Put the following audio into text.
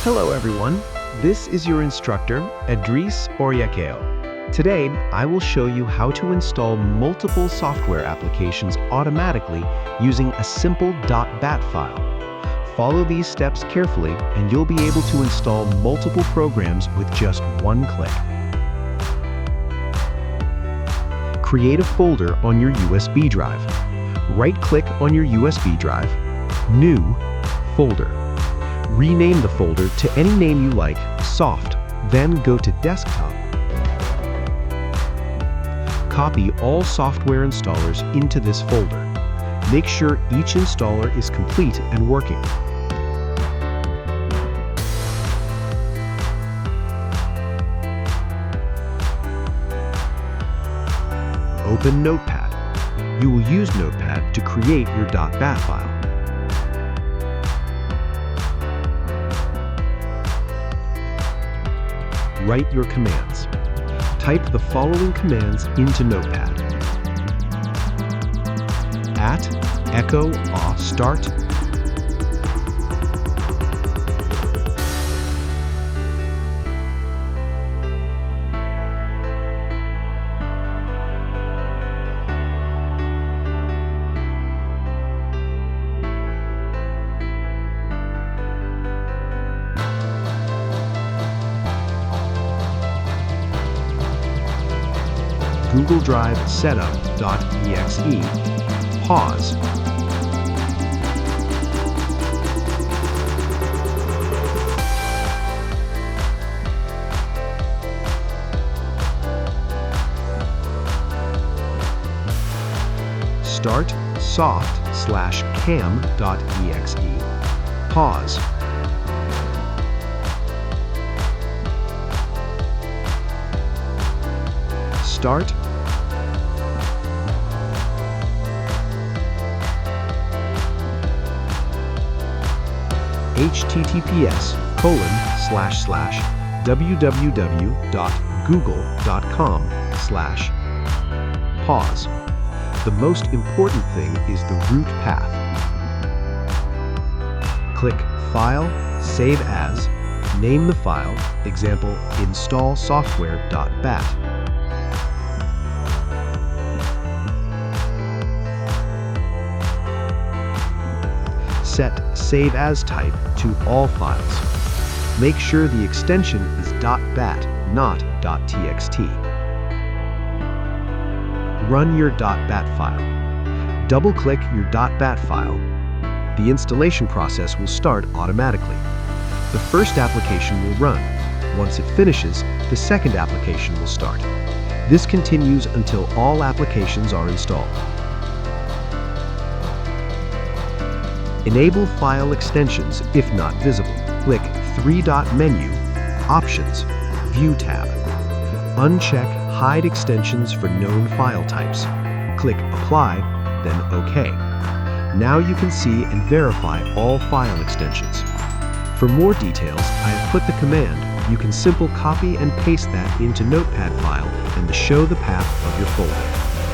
Hello everyone, this is your instructor, Edris Oriakeo. Today, I will show you how to install multiple software applications automatically using a simple .bat file. Follow these steps carefully and you'll be able to install multiple programs with just one click. Create a folder on your USB drive. Right-click on your USB drive, New, Folder. Rename the folder to any name you like, Soft, then go to Desktop. Copy all software installers into this folder. Make sure each installer is complete and working. Open Notepad. You will use Notepad to create your .bat file. Write your commands. Type the following commands into Notepad. @echo start. GoogleDriveSetup.exe. Pause. Start soft/cam.exe. Pause. Start https://www.google.com/pause. The most important thing is the root path. Click File, Save As, name the file, example, install software.bat. Set Save As type to all files. Make sure the extension is .bat, not .txt. Run your .bat file. Double-click your .bat file. The installation process will start automatically. The first application will run. Once it finishes, the second application will start. This continues until all applications are installed. Enable file extensions if not visible. Click three-dot menu, Options, View tab. Uncheck Hide extensions for known file types. Click Apply, then OK. Now you can see and verify all file extensions. For more details, I have put the command. You can simply copy and paste that into Notepad file and show the path of your folder.